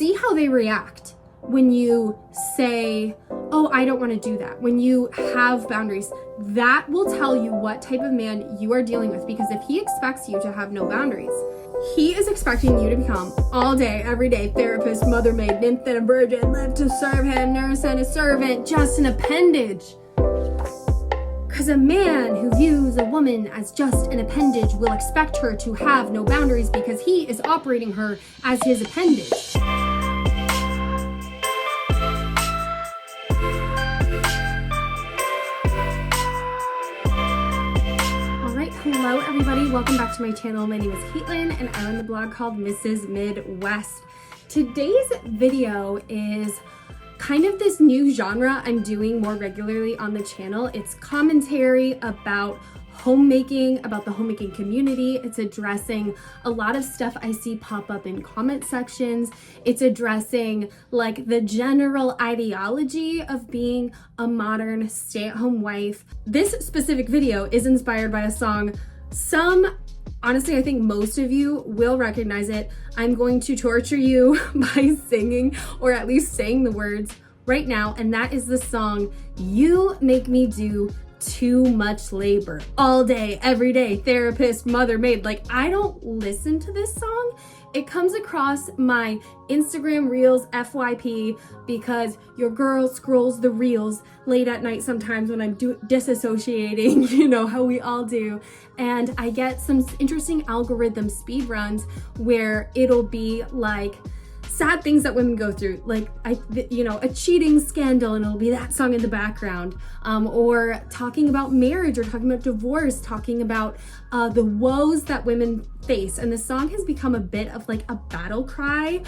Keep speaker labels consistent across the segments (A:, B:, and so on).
A: see how they react when you say, oh, I don't want to do that. When you have boundaries, that will tell you what type of man you are dealing with, because if he expects you to have no boundaries, he is expecting you to become all day, every day, therapist, mother maid, nymph and a virgin, live to serve him, nurse and a servant, just an appendage. Because a man who views a woman as just an appendage will expect her to have no boundaries because he is operating her as his appendage. Hello everybody, welcome back to my channel. My name is Caitlin and I run the blog called Mrs. Midwest. Today's video is kind of this new genre I'm doing more regularly on the channel. It's commentary about homemaking, about the homemaking community. It's addressing a lot of stuff I see pop up in comment sections. It's addressing like the general ideology of being a modern stay-at-home wife. This specific video is inspired by a song honestly, I think most of you will recognize it. I'm going to torture you by singing, or at least saying the words right now, and that is the song, You Make Me Do Too Much Labor. All day, every day, therapist, mother, maid. Like, I don't listen to this song. It comes across my Instagram Reels FYP because your girl scrolls the Reels late at night sometimes when I'm disassociating, you know, how we all do. And I get some interesting algorithm speed runs where it'll be like sad things that women go through, like a cheating scandal, and it'll be that song in the background, or talking about marriage, or talking about divorce, talking about the woes that women face. And the song has become a bit of like a battle cry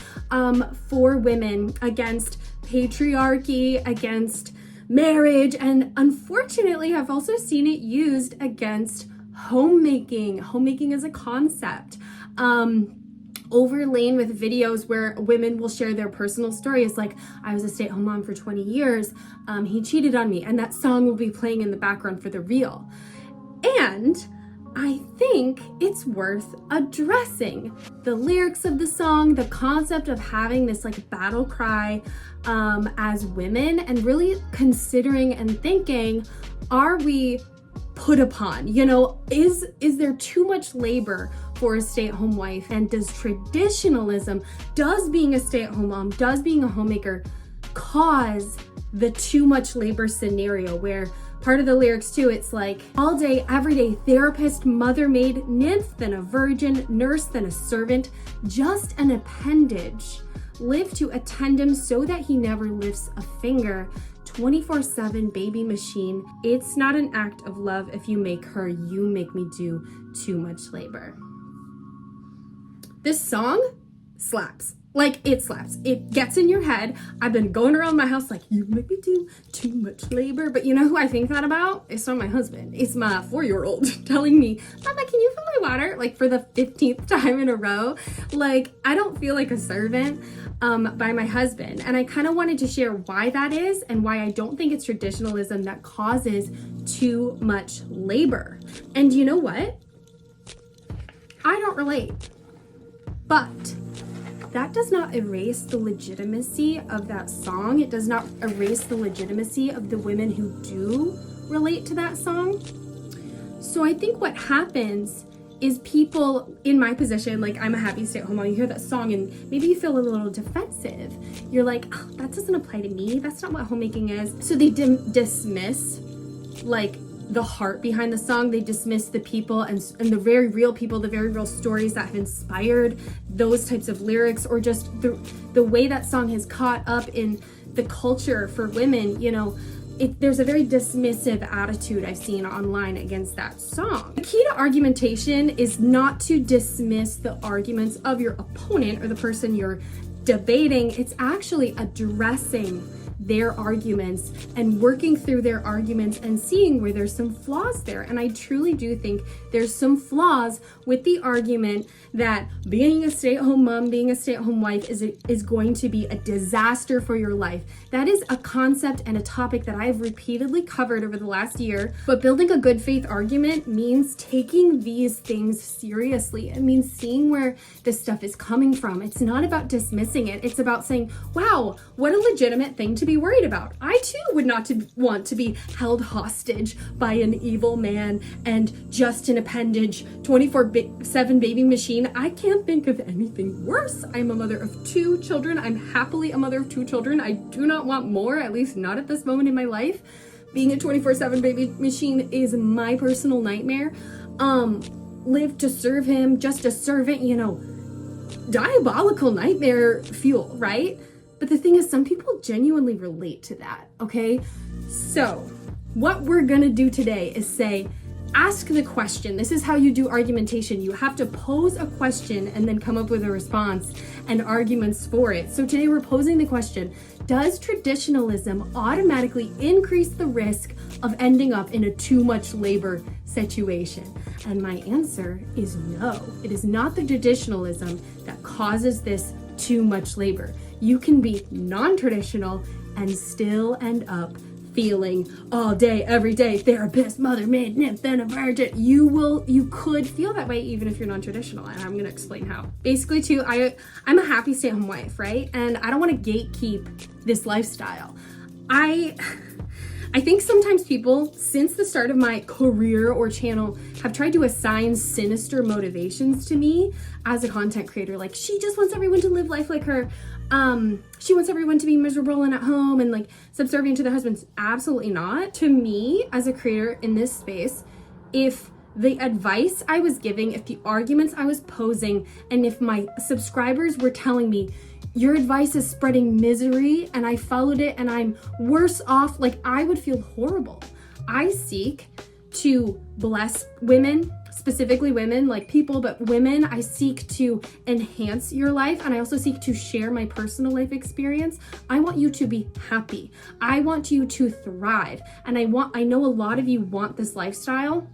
A: for women against patriarchy, against marriage, and unfortunately I've also seen it used against homemaking as a concept. Overlain with videos where women will share their personal stories, like, I was a stay-at-home mom for 20 years, he cheated on me, and that song will be playing in the background for the reel. And I think it's worth addressing the lyrics of the song, the concept of having this like battle cry as women, and really considering and thinking, are we put upon? You know, is there too much labor for a stay-at-home wife? And does traditionalism, does being a stay-at-home mom, does being a homemaker cause the too much labor scenario, where part of the lyrics too, it's like, all day, every day, therapist, mother, maid, nymph, then a virgin, nurse, then a servant, just an appendage, live to attend him so that he never lifts a finger, 24/7 baby machine. It's not an act of love if you make her, you make me do too much labor. This song slaps. Like, it slaps. It gets in your head. I've been going around my house like, you make me do too much labor. But you know who I think that about? It's not my husband. It's my 4-year-old telling me, Mama, can you fill my water? Like, for the 15th time in a row. Like, I don't feel like a servant by my husband. And I kind of wanted to share why that is, and why I don't think it's traditionalism that causes too much labor. And you know what? I don't relate. But that does not erase the legitimacy of that song. It does not erase the legitimacy of the women who do relate to that song. So I think what happens is people in my position, like, I'm a happy stay-at-home mom, you hear that song and maybe you feel a little defensive. You're like, oh, that doesn't apply to me. That's not what homemaking is. So they dismiss like the heart behind the song. They dismiss the people and the very real people, the very real stories that have inspired those types of lyrics, or just the way that song has caught up in the culture for women. You know, there's a very dismissive attitude I've seen online against that song. The key to argumentation is not to dismiss the arguments of your opponent or the person you're debating. It's actually addressing their arguments and working through their arguments and seeing where there's some flaws there. And I truly do think there's some flaws with the argument that being a stay-at-home mom, being a stay-at-home wife is going to be a disaster for your life. That is a concept and a topic that I've repeatedly covered over the last year. But building a good faith argument means taking these things seriously. It means seeing where this stuff is coming from. It's not about dismissing it. It's about saying, wow, what a legitimate thing to be worried about. I too would not want to be held hostage by an evil man and just an appendage 24/7 baby machine. I can't think of anything worse. I'm a mother of 2 children. I'm happily a mother of 2 children. I do not want more, at least not at this moment in my life. Being a 24/7 baby machine is my personal nightmare. Live to serve him, just a servant, diabolical nightmare fuel, right? But the thing is, some people genuinely relate to that, okay? So what we're gonna do today is ask the question. This is how you do argumentation. You have to pose a question and then come up with a response and arguments for it. So today we're posing the question, does traditionalism automatically increase the risk of ending up in a too much labor situation? And my answer is no. It is not the traditionalism that causes this too much labor. You can be non-traditional and still end up feeling all day, every day, therapist, mother, maid, nymph, then a virgin. You could feel that way even if you're non-traditional, and I'm gonna explain how. Basically too, I'm a happy stay-at-home wife, right? And I don't wanna gatekeep this lifestyle. I think sometimes people, since the start of my career or channel, have tried to assign sinister motivations to me as a content creator. Like, she just wants everyone to live life like her. She wants everyone to be miserable and at home and like subservient to their husbands. Absolutely not. To me, as a creator in this space, if the advice I was giving, if the arguments I was posing, and if my subscribers were telling me, your advice is spreading misery and I followed it and I'm worse off, like, I would feel horrible. I seek to bless women, specifically women, like people, but women. I seek to enhance your life, and I also seek to share my personal life experience. I want you to be happy. I want you to thrive. And I know a lot of you want this lifestyle.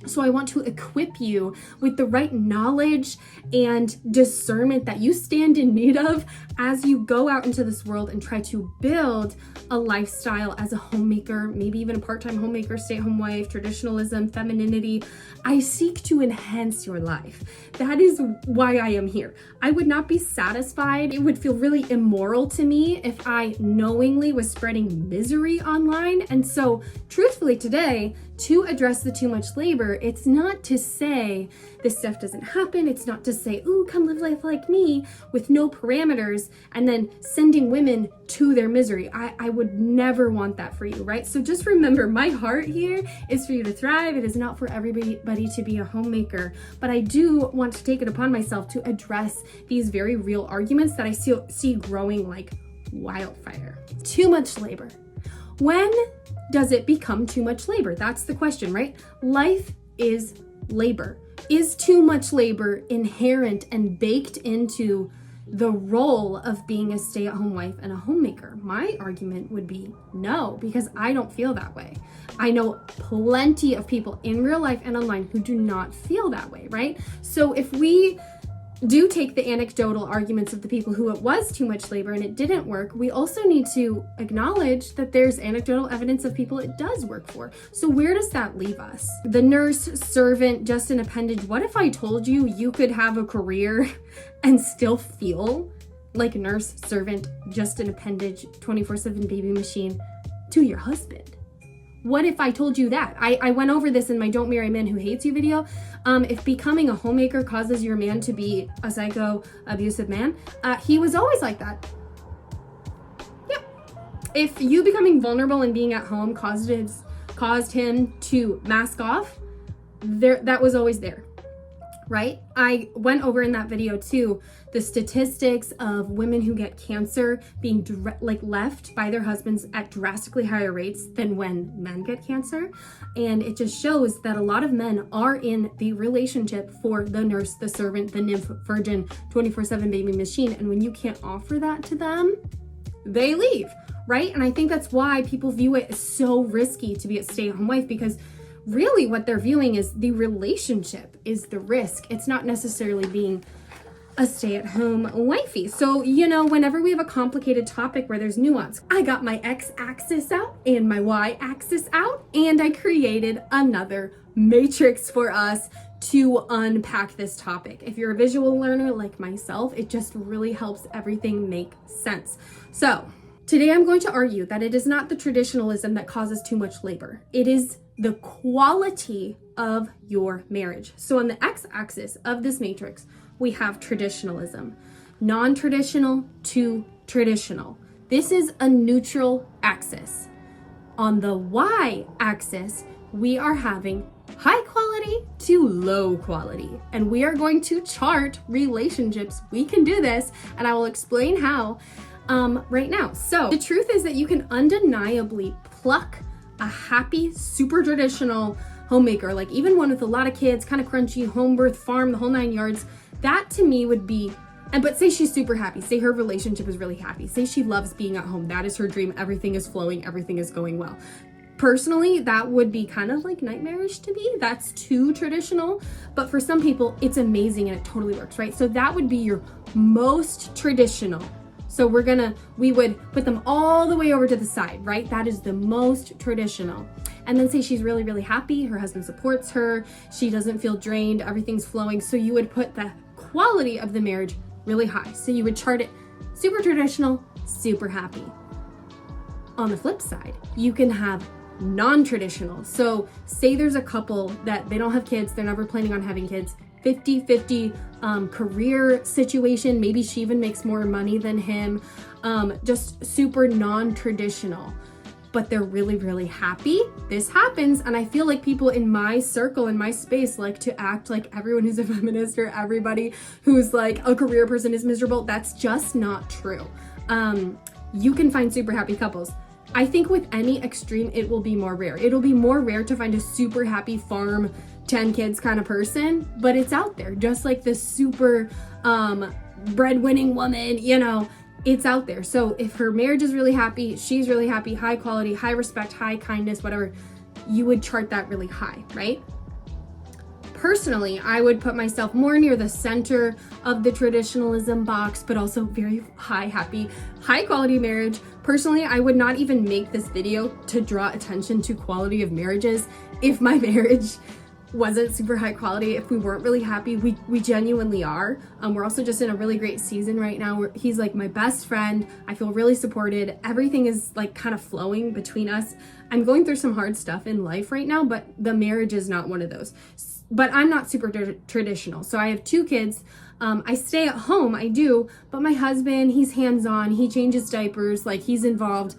A: So I want to equip you with the right knowledge and discernment that you stand in need of as you go out into this world and try to build a lifestyle as a homemaker, maybe even a part-time homemaker, stay-at-home wife, traditionalism, femininity. I seek to enhance your life. That is why I am here. I would not be satisfied. It would feel really immoral to me if I knowingly was spreading misery online. And so truthfully today, to address the too much labor, it's not to say this stuff doesn't happen. It's not to say, ooh, come live life like me with no parameters and then sending women to their misery. I would never want that for you, right? So just remember, my heart here is for you to thrive. It is not for everybody to be a homemaker, but I do want to take it upon myself to address these very real arguments that I see growing like wildfire. Too much labor. When does it become too much labor? That's the question, right? Life is labor. Is too much labor inherent and baked into the role of being a stay-at-home wife and a homemaker? My argument would be no, because I don't feel that way. I know plenty of people in real life and online who do not feel that way, right? So if we do take the anecdotal arguments of the people who it was too much labor and it didn't work, we also need to acknowledge that there's anecdotal evidence of people it does work for. So where does that leave us? The nurse, servant, just an appendage. What if I told you you could have a career and still feel like nurse, servant, just an appendage, 24/7 baby machine to your husband? What if I told you that? I went over this in my Don't Marry a Man Who Hates You video. If becoming a homemaker causes your man to be a psycho, abusive man, he was always like that. Yep. If you becoming vulnerable and being at home caused him to mask off, that was always there, right? I went over in that video too, the statistics of women who get cancer being left by their husbands at drastically higher rates than when men get cancer. And it just shows that a lot of men are in the relationship for the nurse, the servant, the nymph, virgin, 24/7 baby machine. And when you can't offer that to them, they leave, right? And I think that's why people view it as so risky to be a stay-at-home wife, because really what they're viewing is the relationship is the risk. It's not necessarily being a stay-at-home wifey. So, whenever we have a complicated topic where there's nuance, I got my x-axis out and my y-axis out, and I created another matrix for us to unpack this topic. If you're a visual learner like myself, it just really helps everything make sense. So today I'm going to argue that it is not the traditionalism that causes too much labor. It is the quality of your marriage. So on the x-axis of this matrix, we have traditionalism, non-traditional to traditional. This is a neutral axis. On the y-axis, we are having high quality to low quality, and we are going to chart relationships. We can do this, and I will explain how right now. So the truth is that you can undeniably pluck a happy, super traditional homemaker, like even one with a lot of kids, kind of crunchy, home birth, farm, the whole 9 yards. That to me would be, but say she's super happy, say her relationship is really happy, say she loves being at home, that is her dream, everything is flowing, everything is going well. Personally, that would be kind of like nightmarish to me. That's too traditional, but for some people it's amazing and it totally works, right? So that would be your most traditional. So we would put them all the way over to the side, right? That is the most traditional. And then say she's really, really happy, her husband supports her, she doesn't feel drained, everything's flowing. So you would put the quality of the marriage really high. So you would chart it super traditional, super happy. On the flip side, you can have non-traditional. So say there's a couple that they don't have kids, they're never planning on having kids, 50-50 career situation, maybe she even makes more money than him, just super non-traditional, but they're really, really happy. This happens, and I feel like people in my circle, in my space, like to act like everyone who's a feminist or everybody who's like a career person is miserable. That's just not true. You can find super happy couples. I think with any extreme, it will be more rare. It'll be more rare to find a super happy farm, 10 kids kind of person, but it's out there. Just like this super breadwinning woman, it's out there. So if her marriage is really happy, she's really happy, high quality, high respect, high kindness, whatever, you would chart that really high, right? Personally, I would put myself more near the center of the traditionalism box, but also very high, happy, high quality marriage. Personally, I would not even make this video to draw attention to quality of marriages if my marriage wasn't super high quality. If we weren't really happy, we genuinely are. We're also just in a really great season right now where he's like my best friend. I feel really supported. Everything is like kind of flowing between us. I'm going through some hard stuff in life right now, but the marriage is not one of those. But I'm not super traditional. So I have 2 kids. I stay at home, I do, but my husband, he's hands-on, he changes diapers, like he's involved.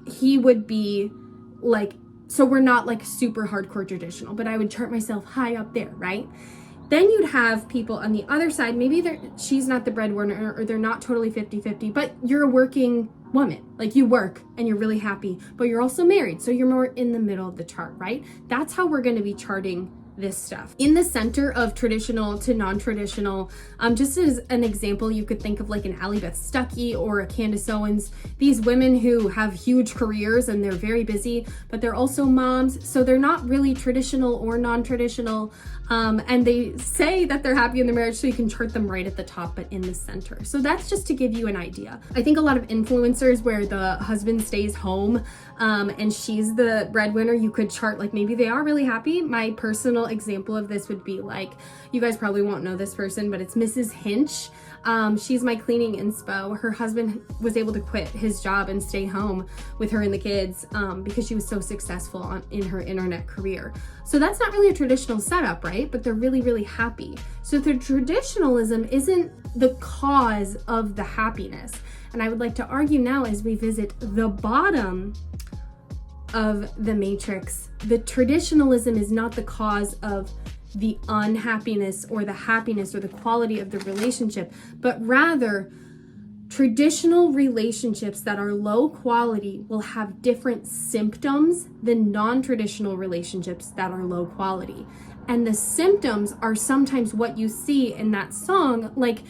A: He would be like, so we're not like super hardcore traditional, but I would chart myself high up there, right? Then you'd have people on the other side, maybe she's not the breadwinner or they're not totally 50-50, but you're a working woman, like you work and you're really happy, but you're also married. So you're more in the middle of the chart, right? That's how we're going to be charting this stuff. In the center of traditional to non-traditional, just as an example, you could think of like an Allie Beth Stuckey or a Candace Owens, these women who have huge careers and they're very busy, but they're also moms, so they're not really traditional or non-traditional, and they say that they're happy in their marriage, so you can chart them right at the top, but in the center. So that's just to give you an idea. I think a lot of influencers where the husband stays home and she's the breadwinner, you could chart like maybe they are really happy. My personal example of this would be like, you guys probably won't know this person, but it's Mrs. Hinch. She's my cleaning inspo. Her husband was able to quit his job and stay home with her and the kids because she was so successful in her internet career. So that's not really a traditional setup, right? But they're really, really happy. So the traditionalism isn't the cause of the happiness. And I would like to argue now as we visit the bottom of the matrix, the traditionalism is not the cause of the unhappiness or the happiness or the quality of the relationship, but rather traditional relationships that are low quality will have different symptoms than non-traditional relationships that are low quality. And the symptoms are sometimes what you see in that song, like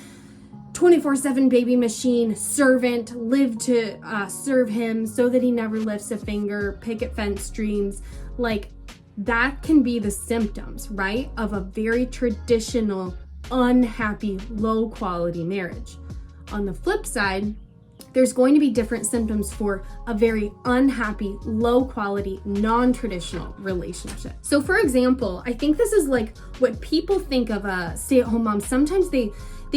A: 24/7 baby machine, servant, live to serve him so that he never lifts a finger, picket fence dreams. Like, that can be the symptoms, right, of a very traditional, unhappy, low quality marriage. On the flip side, there's going to be different symptoms for a very unhappy, low quality, non-traditional relationship. So for example, I think this is like what people think of a stay-at-home mom. Sometimes they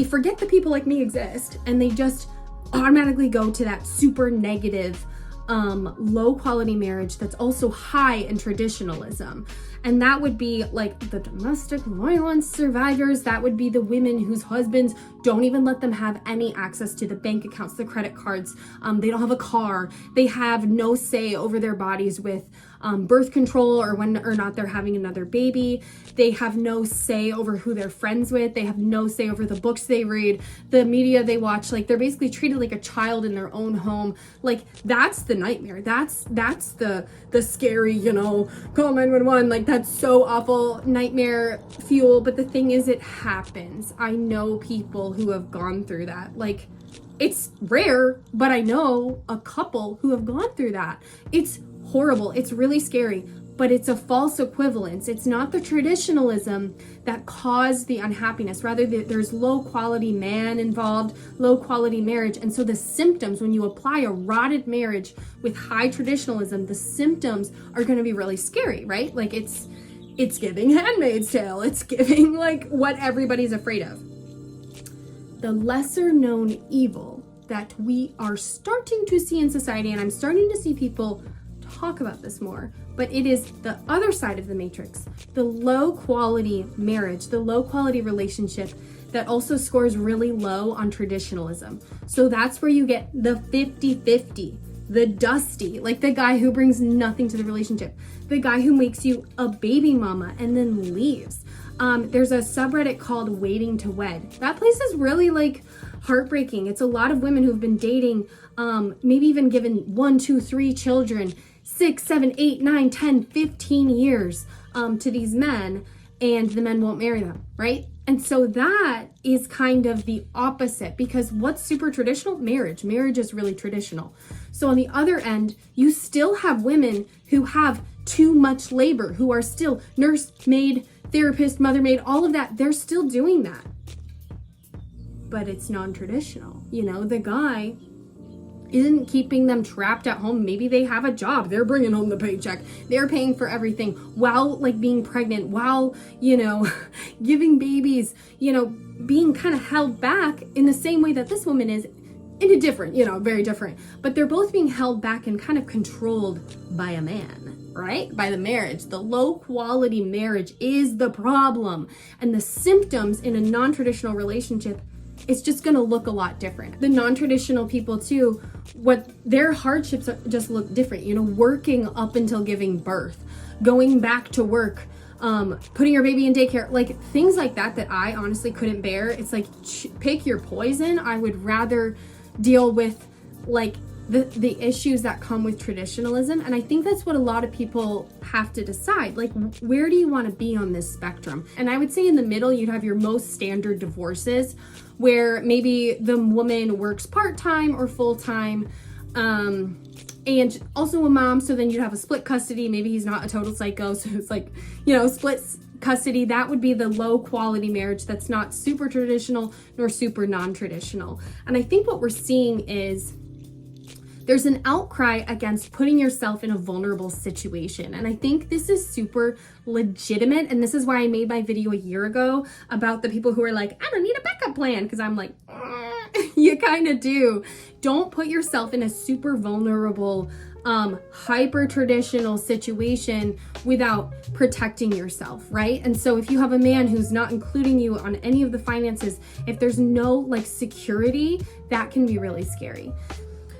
A: forget that people like me exist, and they just automatically go to that super negative, low quality marriage that's also high in traditionalism. And that would be like the domestic violence survivors. That would be the women whose husbands don't even let them have any access to the bank accounts, the credit cards. They don't have a car. They have no say over their bodies with birth control or when or not they're having another baby. They have no say over who they're friends with. They have no say over the books they read, the media they watch. Like, they're basically treated like a child in their own home. Like, that's the nightmare. That's the scary, call 911. Like, that's so awful, nightmare fuel. But the thing is, it happens. I know people who have gone through that. Like, it's rare, but I know a couple who have gone through that. It's horrible. It's really scary, but it's a false equivalence. It's not the traditionalism that caused the unhappiness. Rather, there's low quality man involved, low quality marriage. And so the symptoms, when you apply a rotted marriage with high traditionalism, the symptoms are going to be really scary, right? Like, it's giving Handmaid's Tale. It's giving like what everybody's afraid of. The lesser known evil that we are starting to see in society, and I'm starting to see people talk about this more, but it is the other side of the matrix, the low quality marriage, the low quality relationship that also scores really low on traditionalism. So that's where you get the 50-50, the dusty, like the guy who brings nothing to the relationship, the guy who makes you a baby mama and then leaves. There's a subreddit called Waiting to Wed. That place is really like heartbreaking. It's a lot of women who've been dating, maybe even given 1, 2, 3 children, 6, 7, 8, 9, 10, 15 years to these men, and the men won't marry them, right? And so that is kind of the opposite, because what's super traditional? Marriage. Marriage is really traditional. So on the other end, you still have women who have too much labor, who are still nurse, maid, therapist, mother, maid, all of that. They're still doing that. But it's non-traditional. The guy isn't keeping them trapped at home. Maybe they have a job. They're bringing home the paycheck. They're paying for everything while like being pregnant, while, giving babies, being kind of held back in the same way that this woman is, in a different, very different. But they're both being held back and kind of controlled by a man, right? By the marriage. The low quality marriage is the problem. And the symptoms in a non-traditional relationship, it's just going to look a lot different. The non-traditional people too, what their hardships just look different, working up until giving birth, going back to work, putting your baby in daycare, like things like that I honestly couldn't bear. It's like, pick your poison. I would rather deal with like the issues that come with traditionalism. And I think that's what a lot of people have to decide. Like, where do you want to be on this spectrum? And I would say in the middle, you'd have your most standard divorces, where maybe the woman works part-time or full-time, and also a mom. So then you'd have a split custody. Maybe he's not a total psycho. So it's like, split custody. That would be the low quality marriage that's not super traditional nor super non-traditional. And I think what we're seeing is there's an outcry against putting yourself in a vulnerable situation. And I think this is super legitimate. And this is why I made my video a year ago about the people who are like, I don't need a backup plan. Because I'm like, you kind of do. Don't put yourself in a super vulnerable, hyper traditional situation without protecting yourself, right? And so if you have a man who's not including you on any of the finances, if there's no like security, that can be really scary.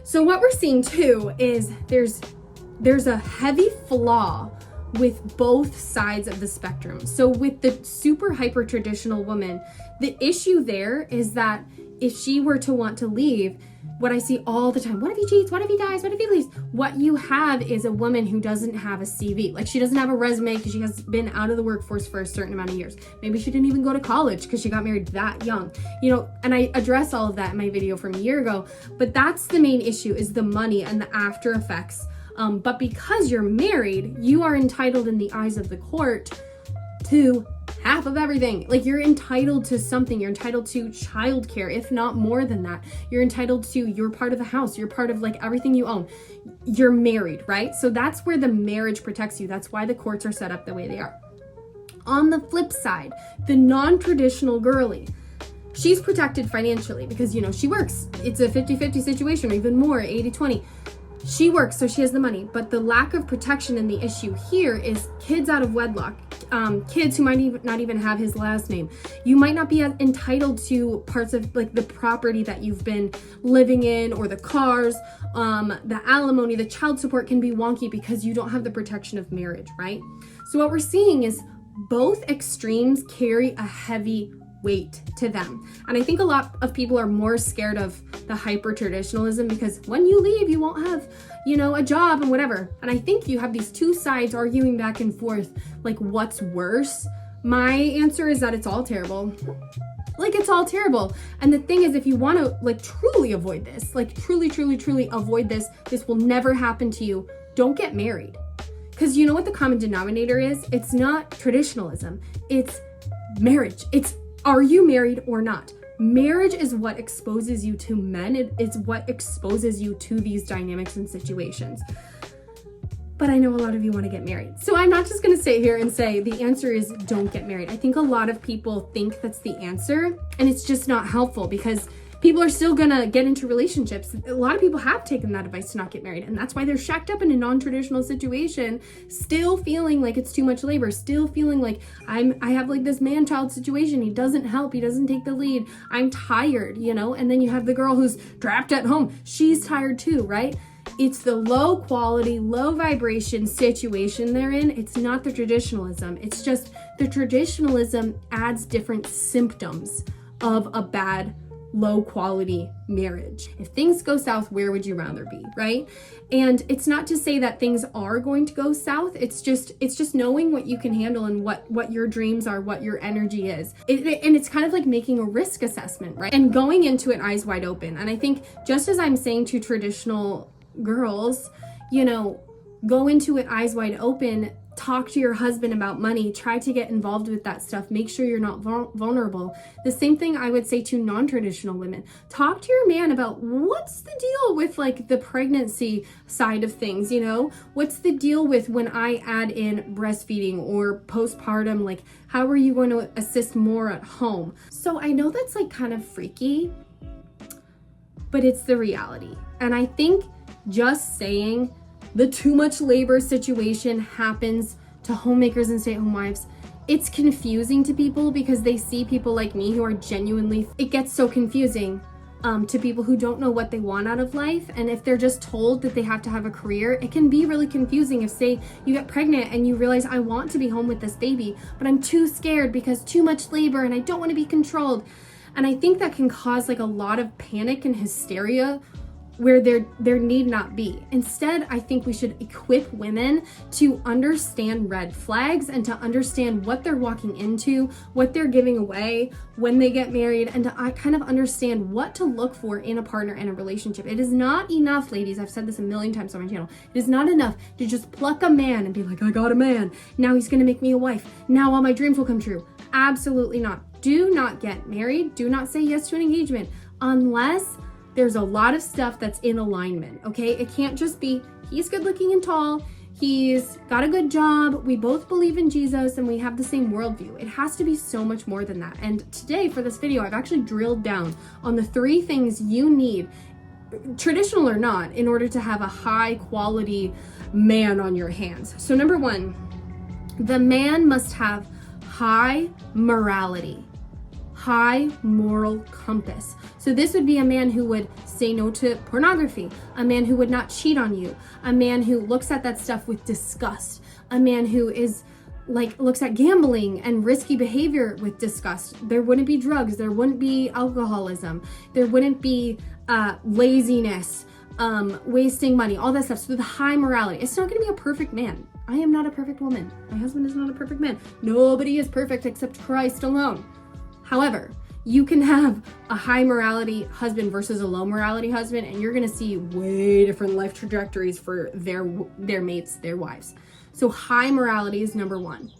A: So what we're seeing too is there's a heavy flaw with both sides of the spectrum. So with the super hyper traditional woman, the issue there is that if she were to want to leave, what I see all the time. What if he cheats? What if he dies? What if he leaves? What you have is a woman who doesn't have a CV. Like, she doesn't have a resume because she has been out of the workforce for a certain amount of years. Maybe she didn't even go to college because she got married that young. You know, and I address all of that in my video from a year ago. But that's the main issue, is the money and the after effects. But because you're married, you are entitled in the eyes of the court to half of everything. Like, you're entitled to something. You're entitled to childcare, if not more than that. You're entitled to, you're part of the house. You're part of like everything you own. You're married, right? So that's where the marriage protects you. That's why the courts are set up the way they are. On the flip side, the non-traditional girly, she's protected financially because, you know, she works. It's a 50-50 situation, or even more, 80-20. She works, so she has the money. But the lack of protection in the issue here is kids out of wedlock, kids who might not even have his last name. You might not be entitled to parts of like the property that you've been living in, or the cars, the alimony, the child support can be wonky because you don't have the protection of marriage, right? So what we're seeing is both extremes carry a heavy weight to them. And I think a lot of people are more scared of the hyper traditionalism because when you leave, you won't have, you know, a job and whatever. And I think you have these two sides arguing back and forth, like, what's worse? My answer is that it's all terrible. Like, it's all terrible. And the thing is, if you want to like truly avoid this, like truly avoid this, this will never happen to you, don't get married. Because you know what the common denominator is? It's not traditionalism. It's marriage. It's, are you married or not? Marriage is what exposes you to men. It's what exposes you to these dynamics and situations. But I know a lot of you want to get married. So I'm not just going to sit here and say the answer is don't get married. I think a lot of people think that's the answer, and it's just not helpful because people are still going to get into relationships. A lot of people have taken that advice to not get married, and that's why they're shacked up in a non-traditional situation, still feeling like it's too much labor, still feeling like I have like this man-child situation. He doesn't help. He doesn't take the lead. I'm tired, you know? And then you have the girl who's trapped at home. She's tired too, right? It's the low quality, low vibration situation they're in. It's not the traditionalism. It's just the traditionalism adds different symptoms of a bad, low quality marriage. If things go south, where would you rather be, right? And it's not to say that things are going to go south. It's just knowing what you can handle and what your dreams are, what your energy is. And it's kind of like making a risk assessment, right? And going into it eyes wide open. And I think just as I'm saying to traditional girls, you know, go into it eyes wide open, talk to your husband about money, try to get involved with that stuff, make sure you're not vulnerable. The same thing I would say to non-traditional women. Talk to your man about what's the deal with like the pregnancy side of things, you know? What's the deal with when I add in breastfeeding or postpartum? Like, how are you going to assist more at home? So I know that's like kind of freaky, but it's the reality. And I think just saying the too much labor situation happens to homemakers and stay-at-home wives, it's confusing to people because they see people like me who are genuinely, it gets so confusing to people who don't know what they want out of life. And if they're just told that they have to have a career, it can be really confusing. If say you get pregnant and you realize I want to be home with this baby, but I'm too scared because too much labor and I don't want to be controlled. And I think that can cause like a lot of panic and hysteria where there need not be. Instead, I think we should equip women to understand red flags and to understand what they're walking into, what they're giving away when they get married, and to kind of understand what to look for in a partner and a relationship. It is not enough, ladies, I've said this a million times on my channel, it is not enough to just pluck a man and be like, I got a man, now he's gonna make me a wife, now all my dreams will come true. Absolutely not. Do not get married, do not say yes to an engagement unless there's a lot of stuff that's in alignment, okay? It can't just be, he's good looking and tall, he's got a good job, we both believe in Jesus, and we have the same worldview. It has to be so much more than that. And today for this video, I've actually drilled down on the 3 things you need, traditional or not, in order to have a high quality man on your hands. So number 1, the man must have high morality. High moral compass. So this would be a man who would say no to pornography, a man who would not cheat on you, a man who looks at that stuff with disgust, a man who is like looks at gambling and risky behavior with disgust. There wouldn't be drugs, there wouldn't be alcoholism, there wouldn't be laziness, wasting money, all that stuff. So the high morality, it's not going to be a perfect man. I am not a perfect woman. My husband is not a perfect man. Nobody is perfect except Christ alone. However, you can have a high morality husband versus a low morality husband, and you're gonna see way different life trajectories for their mates, their wives. So high morality is number one.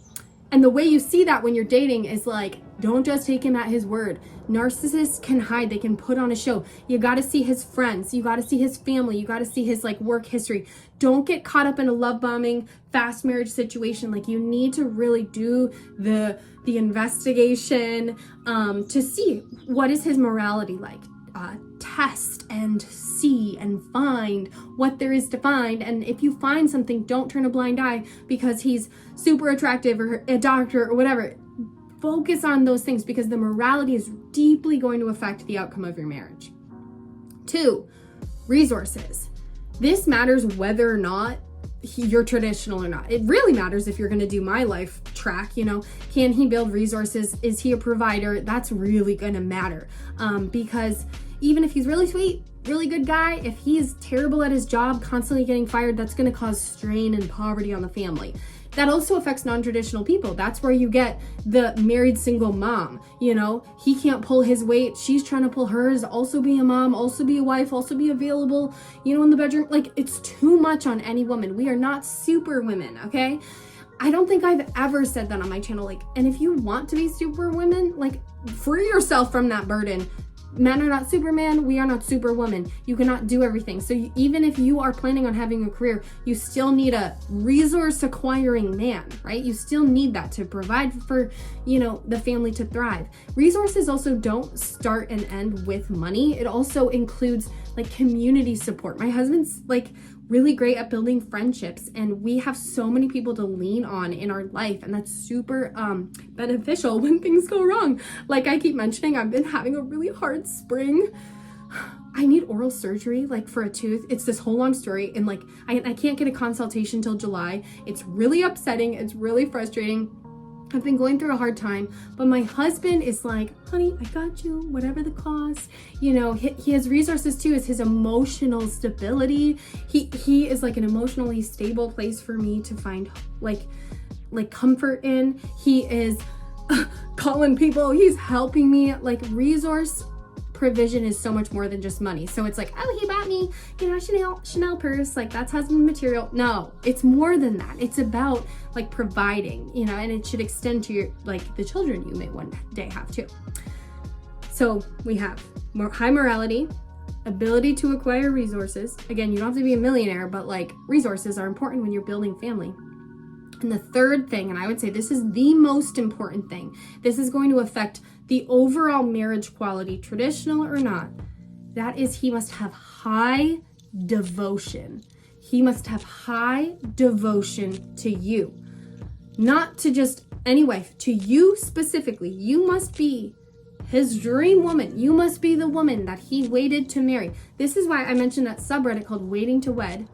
A: And the way you see that when you're dating is like, don't just take him at his word. Narcissists can hide, they can put on a show. You gotta see his friends, you gotta see his family, you gotta see his like work history. Don't get caught up in a love bombing, fast marriage situation. Like you need to really do the investigation to see what is his morality like. Test and see and find what there is to find. And if you find something, don't turn a blind eye because he's super attractive or a doctor or whatever. Focus on those things because the morality is deeply going to affect the outcome of your marriage. 2, resources. This matters whether or not you're traditional or not. It really matters if you're going to do my life track, can he build resources? Is he a provider? That's really going to matter because even if he's really sweet, really good guy, if he's terrible at his job, constantly getting fired, that's going to cause strain and poverty on the family. That also affects non-traditional people. That's where you get the married single mom. He can't pull his weight. She's trying to pull hers. Also be a mom, also be a wife, also be available, in the bedroom. Like it's too much on any woman. We are not super women, okay? I don't think I've ever said that on my channel. And if you want to be super women, free yourself from that burden. Men are not Superman, we are not Superwoman. You cannot do everything. So even if you are planning on having a career, you still need a resource acquiring man, right? You still need that to provide for, the family to thrive. Resources also don't start and end with money. It also includes community support. My husband's really great at building friendships, and we have so many people to lean on in our life, and that's super beneficial when things go wrong. Like I keep mentioning, I've been having a really hard spring. I need oral surgery for a tooth. It's this whole long story, and I can't get a consultation till July. It's really upsetting, it's really frustrating. I've been going through a hard time, but my husband is like, honey, I got you, whatever the cost. He has resources too, is his emotional stability. He is an emotionally stable place for me to find comfort in. He is calling people, he's helping me. Resource provision is so much more than just money. So it's he bought me, Chanel purse, that's husband material. No, it's more than that. It's about providing, and it should extend to your, the children you may one day have too. So we have high morality, ability to acquire resources. Again, you don't have to be a millionaire, but resources are important when you're building family. And the third thing, and I would say this is the most important thing, this is going to affect the overall marriage quality, traditional or not, that is he must have high devotion. He must have high devotion to you. Not to just any wife, to you specifically. You must be his dream woman. You must be the woman that he waited to marry. This is why I mentioned that subreddit called Waiting to Wed.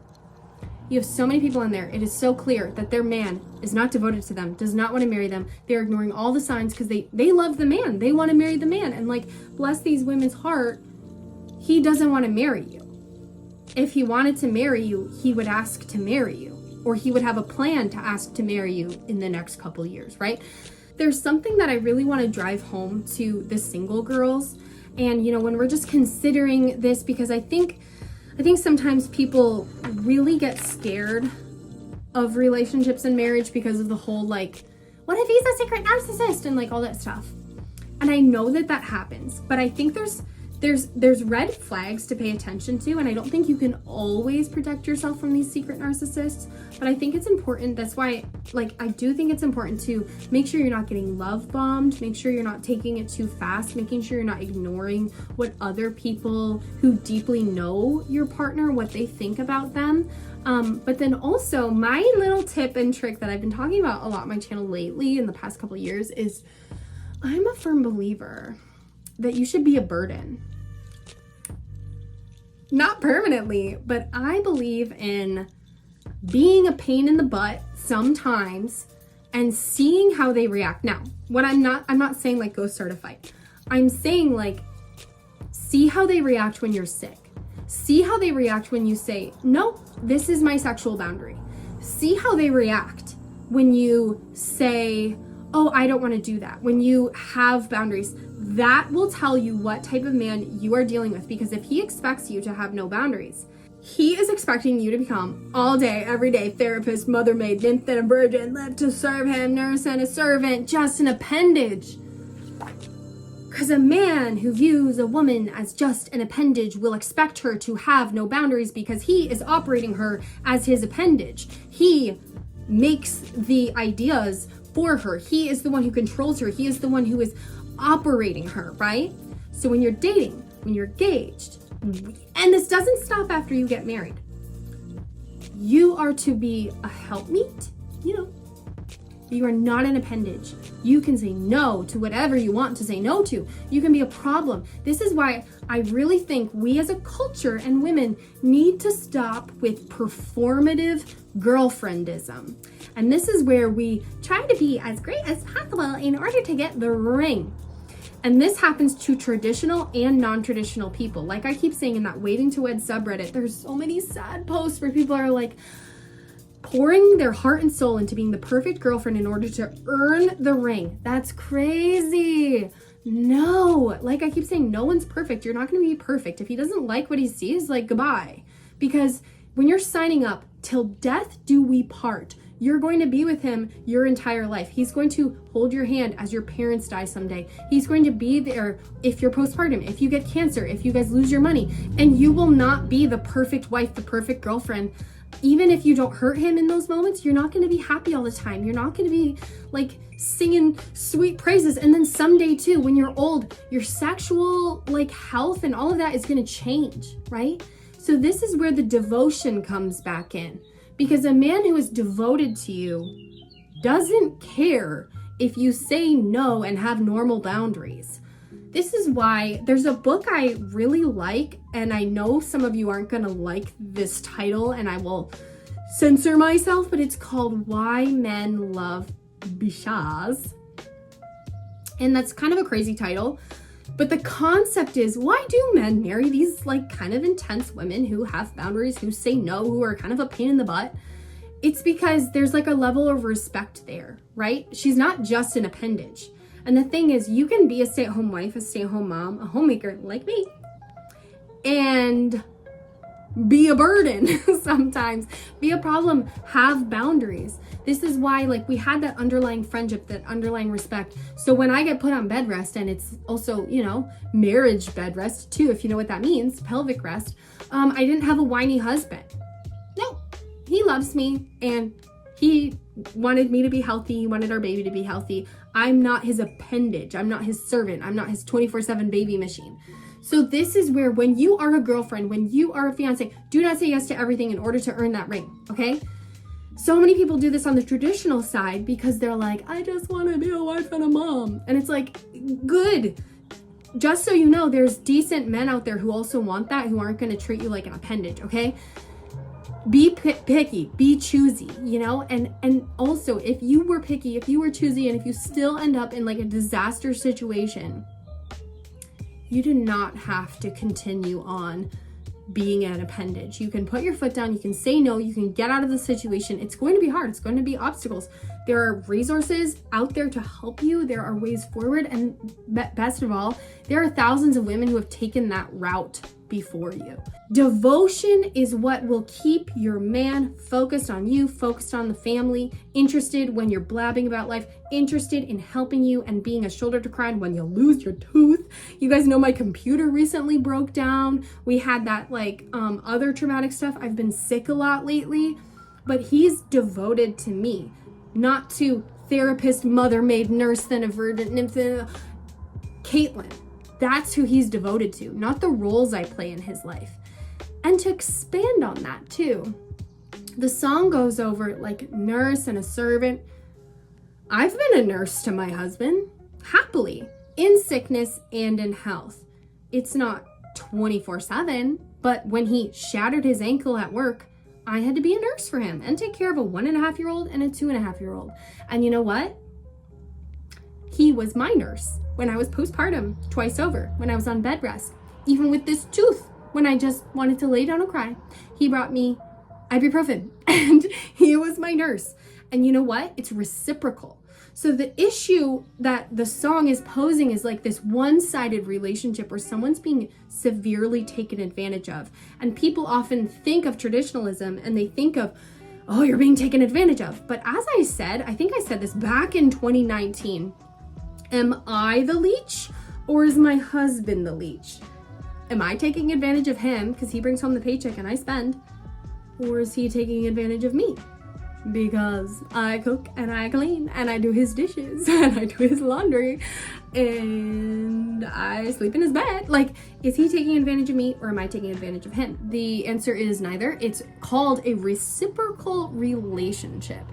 A: You have so many people in there. It is so clear that their man is not devoted to them, does not want to marry them. They're ignoring all the signs because they love the man. They want to marry the man. And bless these women's heart, he doesn't want to marry you. If he wanted to marry you, he would ask to marry you. Or he would have a plan to ask to marry you in the next couple years, right? There's something that I really want to drive home to the single girls. And, when we're just considering this, because I think sometimes people really get scared of relationships and marriage because of the whole what if he's a secret narcissist and all that stuff. And I know that happens, but I think there's red flags to pay attention to, and I don't think you can always protect yourself from these secret narcissists, but I think it's important. That's why I do think it's important to make sure you're not getting love bombed, make sure you're not taking it too fast, making sure you're not ignoring what other people who deeply know your partner, what they think about them. But then also my little tip and trick that I've been talking about a lot on my channel lately in the past couple of years is I'm a firm believer that you should be a burden. Not permanently, but I believe in being a pain in the butt sometimes and seeing how they react. Now, I'm not saying go start a fight. I'm saying See how they react when you're sick. See how they react when you say, no, this is my sexual boundary. See how they react when you say, oh, I don't want to do that. When you have boundaries, that will tell you what type of man you are dealing with. Because if he expects you to have no boundaries, he is expecting you to become all day, every day, therapist, mother maid, nymph and a virgin, left to serve him, nurse and a servant, just an appendage. Because a man who views a woman as just an appendage will expect her to have no boundaries because he is operating her as his appendage. He makes the ideas for her. He is the one who controls her. He is the one who is operating her, right? So when you're dating, when you're engaged, and this doesn't stop after you get married, you are to be a helpmeet, you are not an appendage. You can say no to whatever you want to say no to. You can be a problem. This is why I really think we as a culture and women need to stop with performative girlfriendism. And this is where we try to be as great as possible in order to get the ring. And this happens to traditional and non-traditional people. Like I keep saying in that Waiting to Wed subreddit, there's so many sad posts where people are like, pouring their heart and soul into being the perfect girlfriend in order to earn the ring. That's crazy. No, like I keep saying, no one's perfect. You're not going to be perfect. If he doesn't like what he sees, like goodbye. Because when you're signing up, till death do we part, you're going to be with him your entire life. He's going to hold your hand as your parents die someday. He's going to be there if you're postpartum, if you get cancer, if you guys lose your money, and you will not be the perfect wife, the perfect girlfriend. Even if you don't hurt him in those moments, you're not going to be happy all the time. You're not going to be like singing sweet praises. And then someday too, when you're old, your sexual like health and all of that is going to change, right? So this is where the devotion comes back in, because a man who is devoted to you doesn't care if you say no and have normal boundaries. This is why there's a book I really like, and I know some of you aren't gonna like this title and I will censor myself, but it's called Why Men Love Bishas. And that's kind of a crazy title, but the concept is, why do men marry these like kind of intense women who have boundaries, who say no, who are kind of a pain in the butt? It's because there's like a level of respect there, right? She's not just an appendage. And the thing is, you can be a stay-at-home wife, a stay-at-home mom, a homemaker like me, and be a burden sometimes, be a problem, have boundaries. This is why like we had that underlying friendship, that underlying respect. So when I get put on bed rest, and it's also, marriage bed rest too, if you know what that means, pelvic rest, I didn't have a whiny husband. No, he loves me and he wanted me to be healthy. He wanted our baby to be healthy. I'm not his appendage. I'm not his servant. I'm not his 24/7 baby machine. So this is where when you are a girlfriend, when you are a fiance, do not say yes to everything in order to earn that ring, okay? So many people do this on the traditional side because they're like, I just want to be a wife and a mom. And it's like, good. Just so you know, there's decent men out there who also want that, who aren't going to treat you like an appendage, okay? Be picky, be choosy, and also if you were picky, if you were choosy, and if you still end up in like a disaster situation, you do not have to continue on being an appendage. You can put your foot down, you can say no, you can get out of the situation. It's going to be hard, it's going to be obstacles. There are resources out there to help you, there are ways forward, and best of all, there are thousands of women who have taken that route before you. Devotion is what will keep your man focused on you, focused on the family, interested when you're blabbing about life, interested in helping you and being a shoulder to cry on when you lose your tooth. You guys know my computer recently broke down. We had that other traumatic stuff. I've been sick a lot lately, but he's devoted to me, not to therapist, mother, maid, nurse, then a virgin, nymph, Caitlin. That's who he's devoted to, not the roles I play in his life. And to expand on that too, the song goes over like nurse and a servant. I've been a nurse to my husband, happily, in sickness and in health. It's not 24/7, but when he shattered his ankle at work, I had to be a nurse for him and take care of a 1.5-year-old and a 2.5-year-old. And you know what? He was my nurse when I was postpartum twice over, when I was on bed rest. even with this tooth, when I just wanted to lay down and cry, he brought me ibuprofen and he was my nurse. And you know what? It's reciprocal. So the issue that the song is posing is like this one-sided relationship where someone's being severely taken advantage of. And people often think of traditionalism and they think of, oh, you're being taken advantage of. But as I said, I think I said this back in 2019, am I the leech or is my husband the leech? Am I taking advantage of him because he brings home the paycheck and I spend? Or is he taking advantage of me? Because I cook and I clean and I do his dishes and I do his laundry and I sleep in his bed. Like, is he taking advantage of me or am I taking advantage of him? The answer is neither. It's called a reciprocal relationship.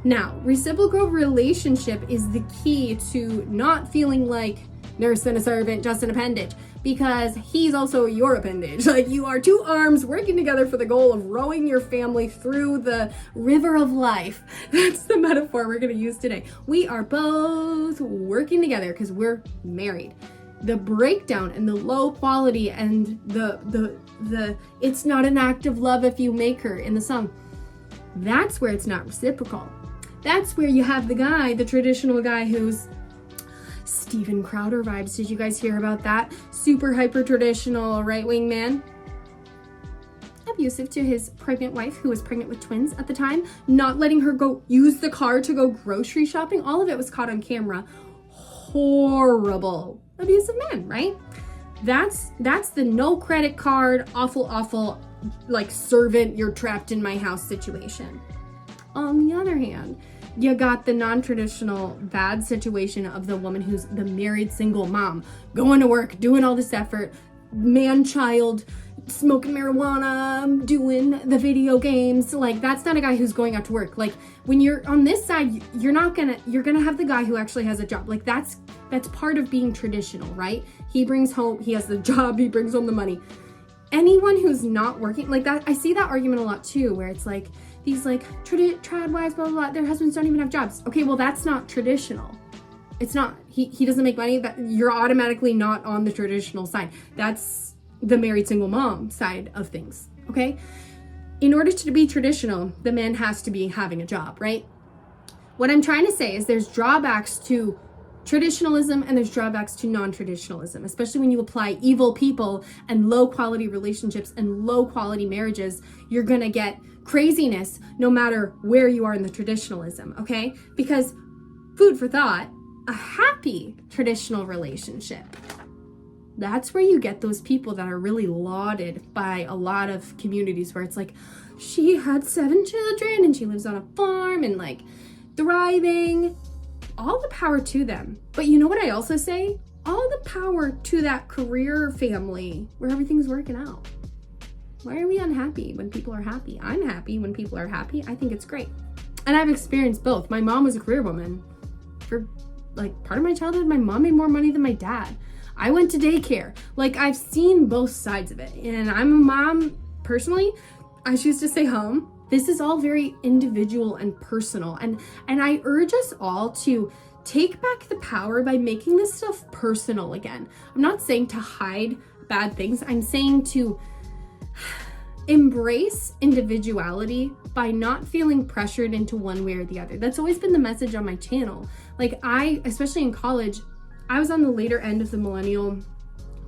A: Now, reciprocal relationship is the key to not feeling like nurse and a servant, just an appendage, because he's also your appendage. Like, you are two arms working together for the goal of rowing your family through the river of life. That's the metaphor we're going to use today. We are both working together because we're married. The breakdown and the low quality and the it's not an act of love if you make her in the song, that's where it's not reciprocal. That's where you have the guy, the traditional guy who's Steven Crowder vibes. Did you guys hear about that? Super hyper traditional right-wing man. Abusive to his pregnant wife, who was pregnant with twins at the time, not letting her go use the car to go grocery shopping. All of it was caught on camera. Horrible abusive man, right? That's the no credit card, awful, like servant, you're trapped in my house situation. On the other hand, you got the non-traditional bad situation of the woman who's the married single mom, going to work, doing all this effort, man-child, smoking marijuana, doing the video games. Like, that's not a guy who's going out to work. Like, when you're on this side, you're gonna have the guy who actually has a job. Like, that's part of being traditional, right? He brings home, he has the job, he brings home the money. Anyone who's not working, like that, I see that argument a lot too, where it's like, these like trad wives, blah, blah, blah, their husbands don't even have jobs. Okay, well, that's not traditional. It's not. He doesn't make money. That you're automatically not on the traditional side. That's the married single mom side of things, okay? In order to be traditional, the man has to be having a job, right? What I'm trying to say is there's drawbacks to traditionalism and there's drawbacks to non-traditionalism, especially when you apply evil people and low quality relationships and low quality marriages. You're gonna get craziness no matter where you are in the traditionalism, okay? Because food for thought, a happy traditional relationship, that's where you get those people that are really lauded by a lot of communities where it's like, she had 7 children and she lives on a farm and like thriving. All the power to them. But you know what I also say? All the power to that career family where everything's working out. Why are we unhappy when people are happy? I'm happy when people are happy. I think it's great. And I've experienced both. My mom was a career woman. For like part of my childhood, my mom made more money than my dad. I went to daycare. Like, I've seen both sides of it. And I'm a mom personally. I choose to stay home. This is all very individual and personal. And I urge us all to take back the power by making this stuff personal again. I'm not saying to hide bad things. I'm saying to embrace individuality by not feeling pressured into one way or the other. That's always been the message on my channel. Like, especially in college, I was on the later end of the millennial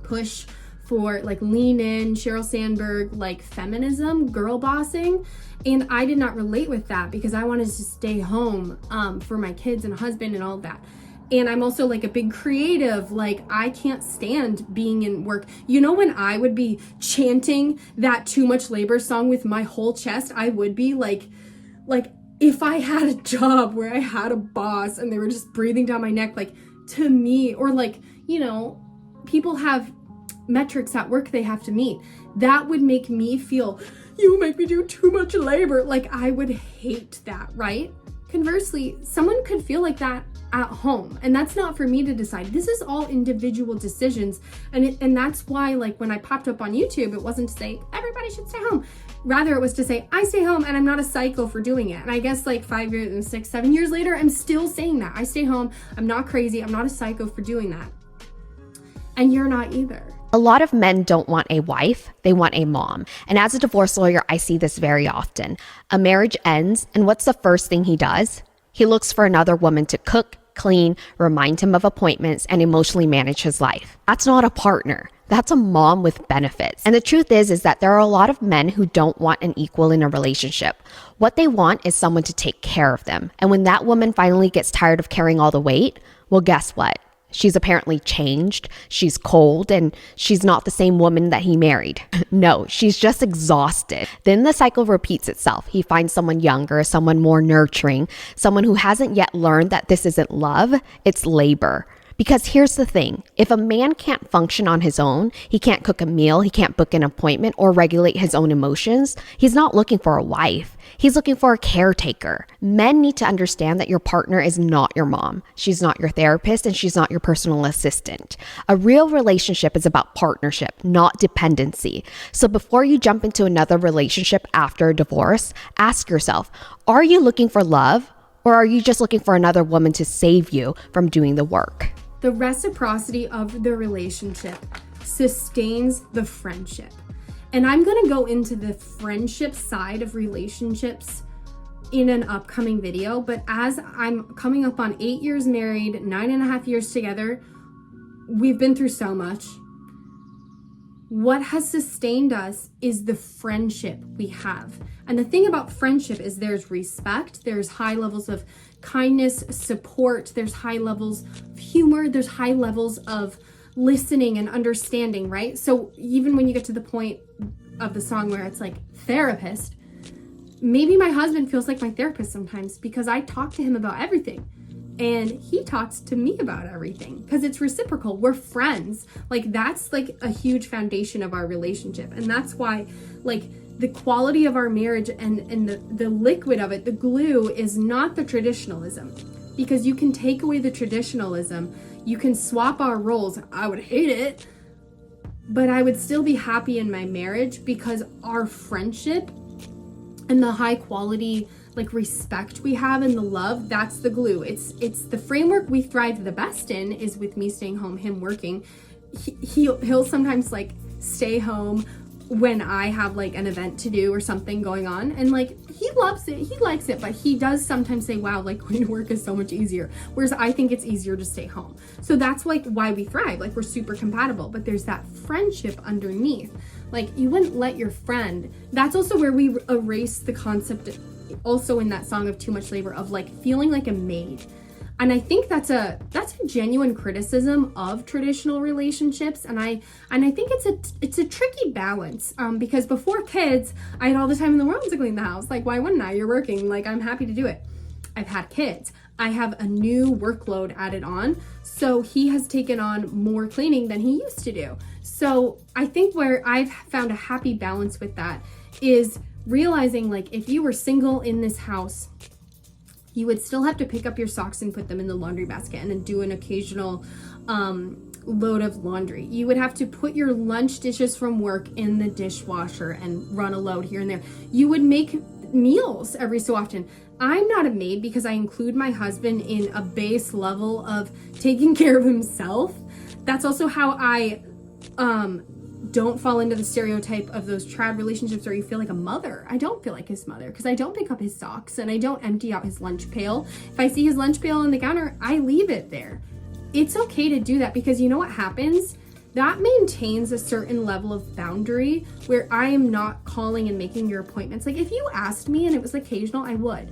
A: push for like lean in, Sheryl Sandberg, like feminism, girl bossing. And I did not relate with that because I wanted to stay home for my kids and husband and all of that. And I'm also like a big creative, like I can't stand being in work. You know, when I would be chanting that Too Much Labor song with my whole chest, I would be like if I had a job where I had a boss and they were just breathing down my neck, like to me, or like, you know, people have metrics at work they have to meet. That would make me feel, you make me do too much labor. Like, I would hate that, right? Conversely, someone could feel like that at home, and that's not for me to decide. This is all individual decisions, and that's why, like, when I popped up on YouTube, it wasn't to say everybody should stay home. Rather, it was to say I stay home and I'm not a psycho for doing it. And I guess like 5 years and 6, 7 years later, I'm still saying that. I stay home. I'm not crazy. I'm not a psycho for doing that. And you're not either.
B: A lot of men don't want a wife, they want a mom. And as a divorce lawyer, I see this very often. A marriage ends, and what's the first thing he does? He looks for another woman to cook, clean, remind him of appointments, and emotionally manage his life. That's not a partner. That's a mom with benefits. And the truth is that there are a lot of men who don't want an equal in a relationship. What they want is someone to take care of them. And when that woman finally gets tired of carrying all the weight, well, guess what? She's apparently changed, she's cold, and she's not the same woman that he married. No, she's just exhausted. Then the cycle repeats itself. He finds someone younger, someone more nurturing, someone who hasn't yet learned that this isn't love, it's labor. Because here's the thing, if a man can't function on his own, he can't cook a meal, he can't book an appointment or regulate his own emotions, he's not looking for a wife. He's looking for a caretaker. Men need to understand that your partner is not your mom. She's not your therapist, and she's not your personal assistant. A real relationship is about partnership, not dependency. So before you jump into another relationship after a divorce, ask yourself, are you looking for love, or are you just looking for another woman to save you from doing the work?
A: The reciprocity of the relationship sustains the friendship. And I'm going to go into the friendship side of relationships in an upcoming video. But as I'm coming up on 8 years married, 9.5 years together, we've been through so much. What has sustained us is the friendship we have. And the thing about friendship is there's respect, there's high levels of kindness, support, there's high levels of humor, there's high levels of listening and understanding, right? So even when you get to the point of the song where it's like therapist, maybe my husband feels like my therapist sometimes because I talk to him about everything and he talks to me about everything because it's reciprocal. We're friends. Like that's like a huge foundation of our relationship. And that's why like the quality of our marriage and the liquid of it, the glue, is not the traditionalism, because you can take away the traditionalism. You can swap our roles. I would hate it, but I would still be happy in my marriage because our friendship and the high quality like respect we have and the love, that's the glue. It's the framework we thrive the best in is with me staying home, him working. He'll sometimes like stay home when I have like an event to do or something going on, and like he loves it, he likes it, but he does sometimes say, wow, like going to work is so much easier, whereas I think it's easier to stay home. So that's like why we thrive, like we're super compatible. But there's that friendship underneath. Like you wouldn't let your friend, that's also where we erase the concept also in that song of Too Much Labor of like feeling like a maid. And I think that's a genuine criticism of traditional relationships, and I think it's a tricky balance, because before kids, I had all the time in the world to clean the house. Like, why wouldn't I? You're working, like I'm happy to do it. I've had kids. I have a new workload added on, so he has taken on more cleaning than he used to do. So I think where I've found a happy balance with that is realizing like if you were single in this house, you would still have to pick up your socks and put them in the laundry basket and then do an occasional load of laundry. You would have to put your lunch dishes from work in the dishwasher and run a load here and there. You would make meals every so often. I'm not a maid because I include my husband in a base level of taking care of himself. That's also how I don't fall into the stereotype of those trad relationships where you feel like a mother. I don't feel like his mother because I don't pick up his socks and I don't empty out his lunch pail. If I see his lunch pail on the counter, I leave it there. It's okay to do that because you know what happens? That maintains a certain level of boundary where I am not calling and making your appointments. Like if you asked me and it was occasional, I would.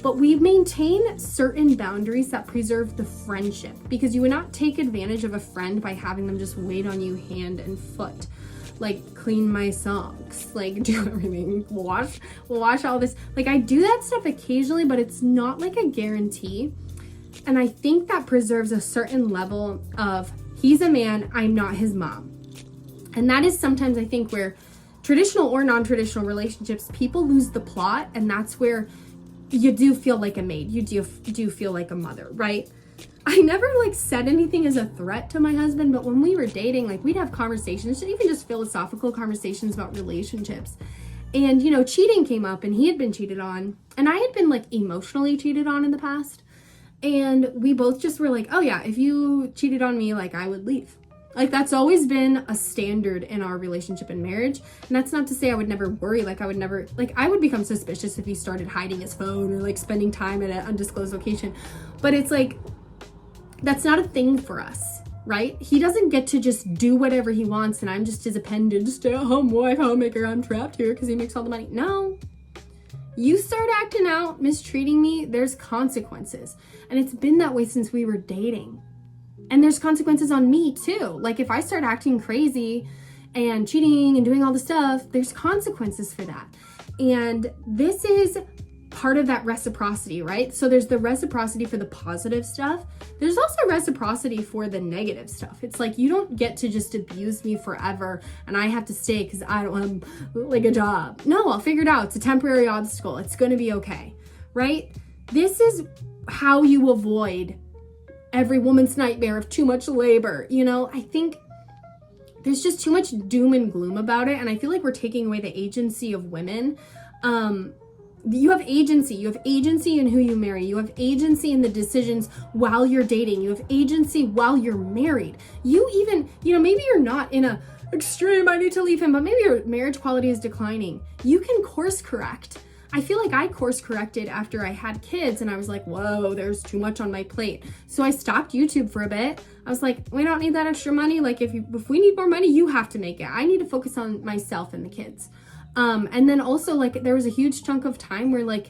A: But we maintain certain boundaries that preserve the friendship, because you would not take advantage of a friend by having them just wait on you hand and foot. Like clean my socks, like do everything, wash all this. Like I do that stuff occasionally, but it's not like a guarantee. And I think that preserves a certain level of he's a man, I'm not his mom. And that is sometimes I think where traditional or non-traditional relationships, people lose the plot, and that's where you do feel like a maid. You do feel like a mother, right? I never like said anything as a threat to my husband, but when we were dating, like we'd have conversations, even just philosophical conversations about relationships. And, you know, cheating came up and he had been cheated on and I had been like emotionally cheated on in the past. And we both just were like, oh yeah, if you cheated on me, like I would leave. Like, that's always been a standard in our relationship and marriage. And that's not to say I would never worry. Like, I would never, like, I would become suspicious if he started hiding his phone or like spending time at an undisclosed location. But it's like, that's not a thing for us, right? He doesn't get to just do whatever he wants and I'm just his appendage, stay-at-home wife, homemaker, I'm trapped here because he makes all the money. No. You start acting out, mistreating me, there's consequences. And it's been that way since we were dating. And there's consequences on me too. Like, if I start acting crazy and cheating and doing all the stuff, there's consequences for that. And this is part of that reciprocity, right? So there's the reciprocity for the positive stuff. There's also reciprocity for the negative stuff. It's like, you don't get to just abuse me forever and I have to stay because I don't have like a job. No, I'll figure it out. It's a temporary obstacle. It's going to be okay, right? This is how you avoid every woman's nightmare of too much labor. You know, I think there's just too much doom and gloom about it. And I feel like we're taking away the agency of women. You have agency. You have agency in who you marry. You have agency in the decisions while you're dating. You have agency while you're married. You even, you know, maybe you're not in a extreme, I need to leave him, but maybe your marriage quality is declining. You can course correct. I feel like I course corrected after I had kids and I was like, whoa, there's too much on my plate. So I stopped YouTube for a bit. I was like, we don't need that extra money. Like, if we need more money, you have to make it. I need to focus on myself and the kids. And then also, like, there was a huge chunk of time where like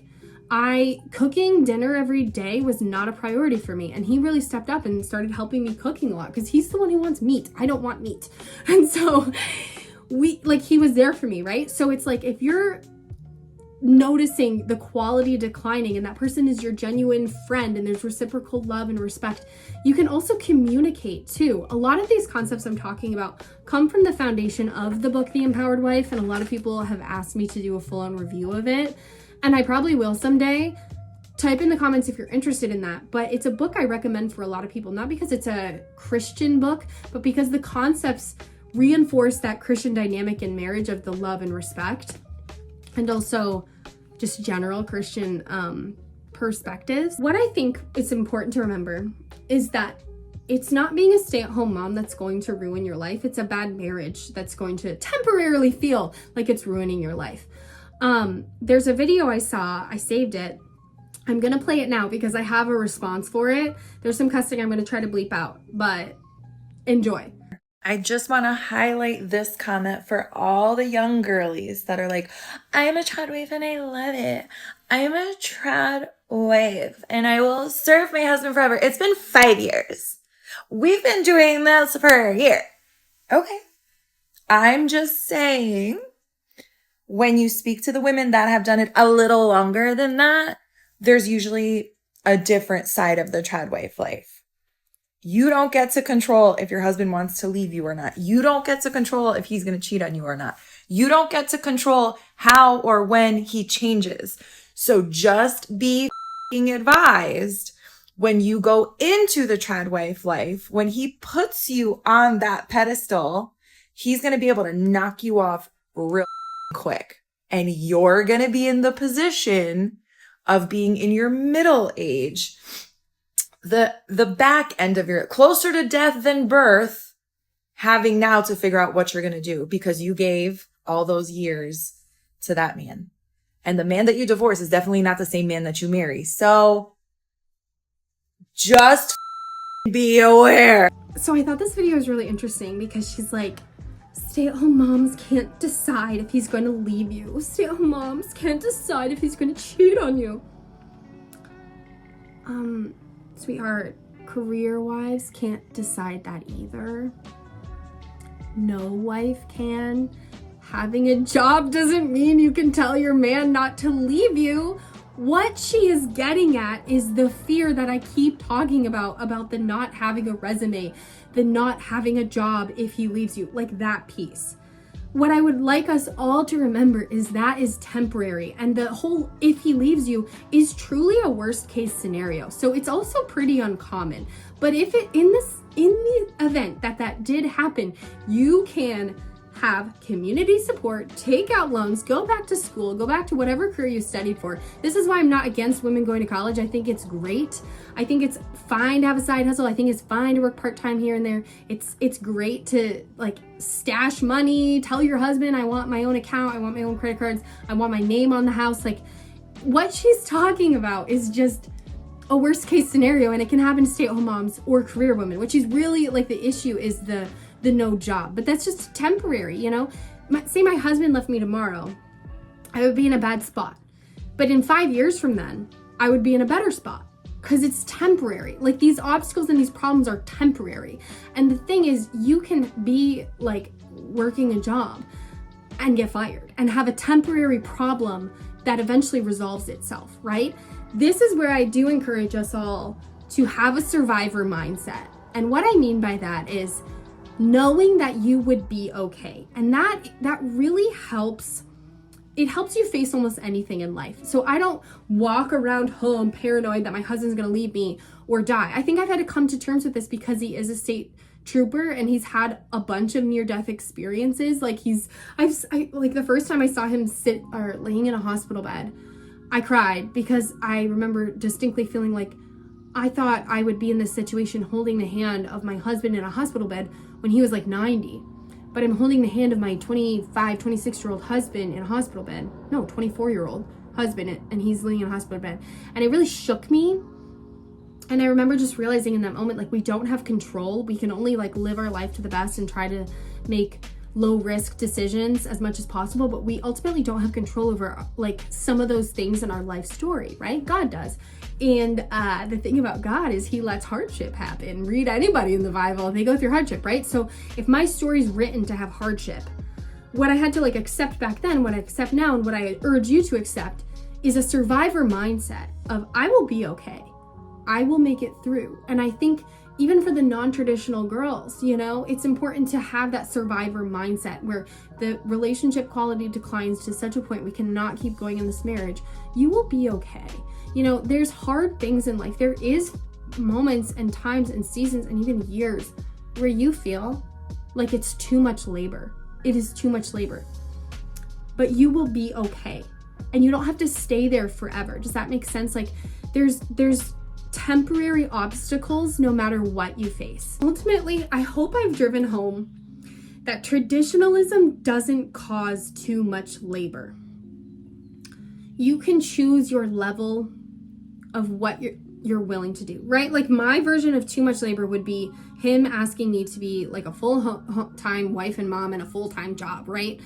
A: cooking dinner every day was not a priority for me. And he really stepped up and started helping me cooking a lot because he's the one who wants meat. I don't want meat. And so he was there for me, right? So it's like, if you're noticing the quality declining and that person is your genuine friend and there's reciprocal love and respect, you can also communicate too. A lot of these concepts I'm talking about come from the foundation of the book The Empowered Wife, and a lot of people have asked me to do a full-on review of it, and I probably will someday. Type in the comments if you're interested in that. But it's a book I recommend for a lot of people, not because it's a Christian book, but because the concepts reinforce that Christian dynamic in marriage of the love and respect, and also just general Christian perspectives. What I think is important to remember is that it's not being a stay-at-home mom that's going to ruin your life. It's a bad marriage that's going to temporarily feel like it's ruining your life. There's a video I saw, I saved it. I'm gonna play it now because I have a response for it. There's some cussing I'm gonna try to bleep out, but enjoy.
C: I just want to highlight this comment for all the young girlies that are like, I am a tadwave and I love it. I am a tadwave and I will serve my husband forever. It's been 5 years. We've been doing this for a year. Okay. I'm just saying, when you speak to the women that have done it a little longer than that, there's usually a different side of the tradwave life. You don't get to control if your husband wants to leave you or not. You don't get to control if he's going to cheat on you or not. You don't get to control how or when he changes. So just be advised when you go into the tradwife life, when he puts you on that pedestal, he's going to be able to knock you off real quick. And you're going to be in the position of being in your middle age, the back end of your, closer to death than birth, having now to figure out what you're going to do because you gave all those years to that man. And the man that you divorce is definitely not the same man that you marry. So just be aware.
A: So I thought this video was really interesting because she's like, stay-at-home moms can't decide if he's going to leave you. Stay-at-home moms can't decide if he's going to cheat on you. Sweetheart, career wives can't decide that either. No wife can. Having a job doesn't mean you can tell your man not to leave you. What she is getting at is the fear that I keep talking about the not having a resume, the not having a job if he leaves you, like that piece. What I would like us all to remember is that is temporary, and the whole if he leaves you is truly a worst case scenario. So it's also pretty uncommon. But if it in the event that did happen, you can have community support, take out loans, go back to school, go back to whatever career you studied for. This is why I'm not against women going to college. I think it's great. I think it's fine to have a side hustle. I think it's fine to work part-time here and there. It's great to like stash money, tell your husband, I want my own account, I want my own credit cards, I want my name on the house. Like, what she's talking about is just a worst case scenario, and it can happen to stay-at-home moms or career women, which is really like the issue is the no job. But that's just temporary, you know? Say my husband left me tomorrow, I would be in a bad spot. But in 5 years from then, I would be in a better spot because it's temporary. Like, these obstacles and these problems are temporary. And the thing is, you can be like working a job and get fired and have a temporary problem that eventually resolves itself, right? This is where I do encourage us all to have a survivor mindset. And what I mean by that is knowing that you would be okay. And that really helps. It helps you face almost anything in life. So I don't walk around home paranoid that my husband's gonna leave me or die. I think I've had to come to terms with this because he is a state trooper and he's had a bunch of near-death experiences. Like like the first time I saw him laying in a hospital bed, I cried because I remember distinctly feeling like I thought I would be in this situation holding the hand of my husband in a hospital bed when he was like 90. But I'm holding the hand of my 25, 26-year-old husband in a hospital bed. No, 24-year-old husband, and he's laying in a hospital bed. And it really shook me. And I remember just realizing in that moment, like, we don't have control. We can only like live our life to the best and try to make low risk decisions as much as possible, but we ultimately don't have control over like some of those things in our life story, right? God does. And the thing about God is he lets hardship happen. Read anybody in the Bible, they go through hardship, right? So if my story's written to have hardship, what I had to like accept back then, what I accept now, and what I urge you to accept is a survivor mindset of I will be okay. I will make it through. And I think even for the non-traditional girls, you know, it's important to have that survivor mindset where the relationship quality declines to such a point we cannot keep going in this marriage. You will be okay. You know, there's hard things in life. There is moments and times and seasons and even years where you feel like it's too much labor. It is too much labor. But you will be okay. And you don't have to stay there forever. Does that make sense? Like there's temporary obstacles no matter what you face. Ultimately, I hope I've driven home that traditionalism doesn't cause too much labor. You can choose your level of what you're willing to do, right? Like my version of too much labor would be him asking me to be like a full-time wife and mom and a full-time job, right?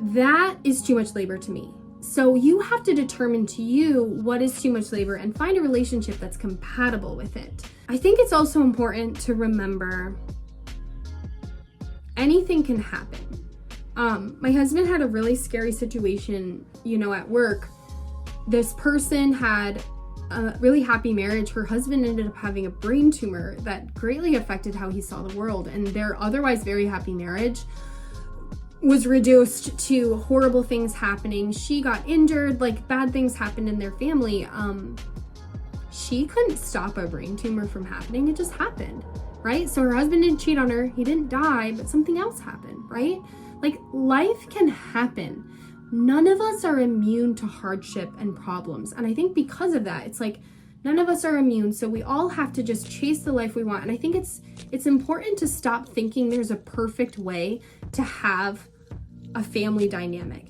A: That is too much labor to me. So you have to determine to you what is too much labor and find a relationship that's compatible with it. I think it's also important to remember anything can happen. My husband had a really scary situation, you know, at work. This person had a really happy marriage. Her husband ended up having a brain tumor that greatly affected how he saw the world, and their otherwise very happy marriage was reduced to horrible things happening. She got injured, like bad things happened in their family. She couldn't stop a brain tumor from happening. It just happened, right? So her husband didn't cheat on her. He didn't die, but something else happened, right? Like life can happen. None of us are immune to hardship and problems. And I think because of that, it's like none of us are immune. So we all have to just chase the life we want. And I think it's important to stop thinking there's a perfect way to have a family dynamic.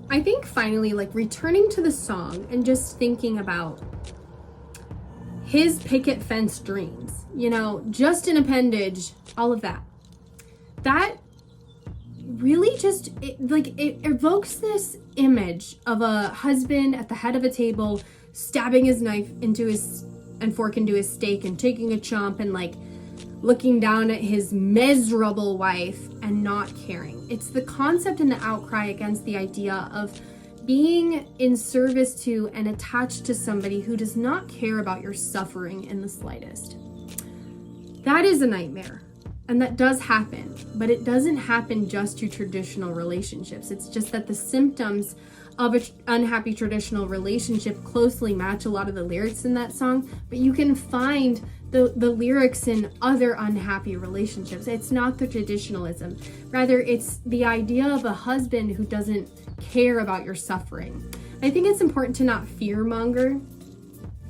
A: I think finally, like returning to the song and just thinking about his picket fence dreams, you know, just an appendage, all of that. That really just, it evokes this image of a husband at the head of a table stabbing his knife into his and fork into his steak and taking a chomp and like looking down at his miserable wife and not caring. It's the concept and the outcry against the idea of being in service to and attached to somebody who does not care about your suffering in the slightest. That is a nightmare. And that does happen, but it doesn't happen just to traditional relationships. It's just that the symptoms of an unhappy traditional relationship closely match a lot of the lyrics in that song, but you can find the lyrics in other unhappy relationships. It's not the traditionalism. Rather, it's the idea of a husband who doesn't care about your suffering. I think it's important to not fearmonger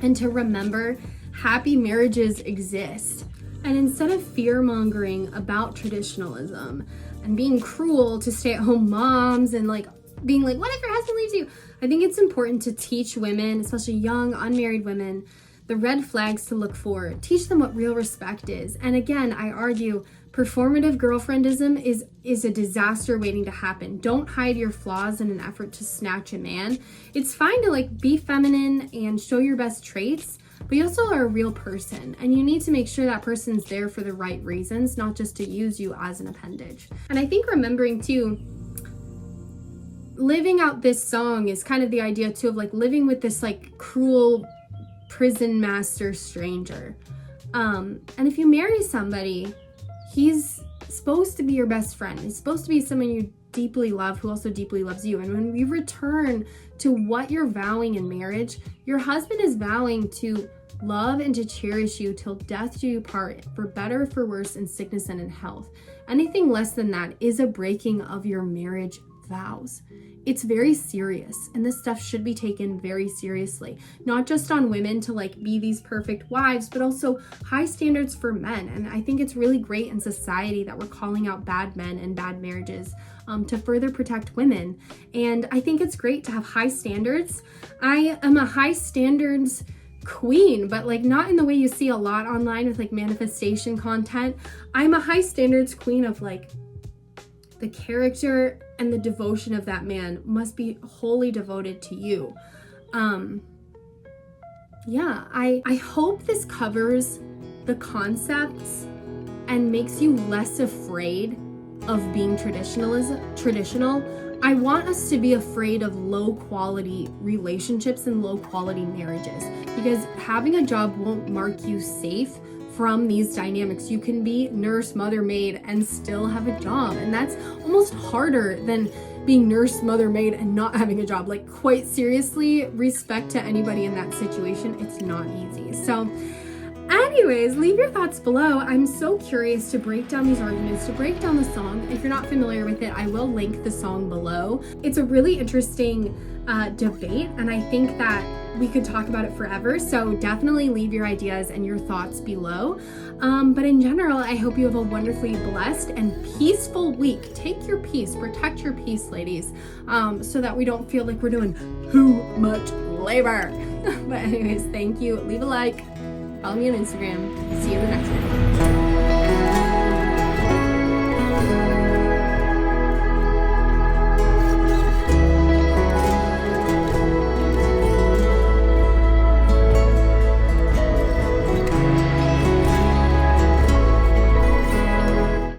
A: and to remember happy marriages exist. And instead of fear-mongering about traditionalism and being cruel to stay-at-home moms and like being like, what if your husband leaves you? I think it's important to teach women, especially young, unmarried women, the red flags to look for. Teach them what real respect is. And again, I argue performative girlfriendism is a disaster waiting to happen. Don't hide your flaws in an effort to snatch a man. It's fine to like be feminine and show your best traits, but you also are a real person, and you need to make sure that person's there for the right reasons, not just to use you as an appendage. And I think remembering too, living out this song is kind of the idea too of like living with this like cruel prison master stranger. And if you marry somebody, he's supposed to be your best friend. He's supposed to be someone you deeply love who also deeply loves you. And when we return to what you're vowing in marriage, your husband is vowing to love and to cherish you till death do you part, for better, for worse, in sickness and in health. Anything less than that is a breaking of your marriage vows. It's very serious, and this stuff should be taken very seriously, not just on women to like be these perfect wives, but also high standards for men. And I think it's really great in society that we're calling out bad men and bad marriages to further protect women. And I think it's great to have high standards. I am a high standards queen, but like not in the way you see a lot online with like manifestation content. I'm a high standards queen of like the character and the devotion of that man must be wholly devoted to you. Yeah, I hope this covers the concepts and makes you less afraid of being traditional. I want us to be afraid of low quality relationships and low quality marriages, because having a job won't mark you safe from these dynamics. You can be nurse, mother, maid, and still have a job. And that's almost harder than being nurse, mother, maid, and not having a job. Like, quite seriously, respect to anybody in that situation. It's not easy. So anyways, leave your thoughts below. I'm so curious to break down these arguments, to break down the song. If you're not familiar with it, I will link the song below. It's a really interesting debate, and I think that we could talk about it forever. So definitely leave your ideas and your thoughts below. But in general, I hope you have a wonderfully blessed and peaceful week. Take your peace, protect your peace, ladies, so that we don't feel like we're doing too much labor. But anyways, thank you. Leave a like. Follow me on Instagram. See you in the next one.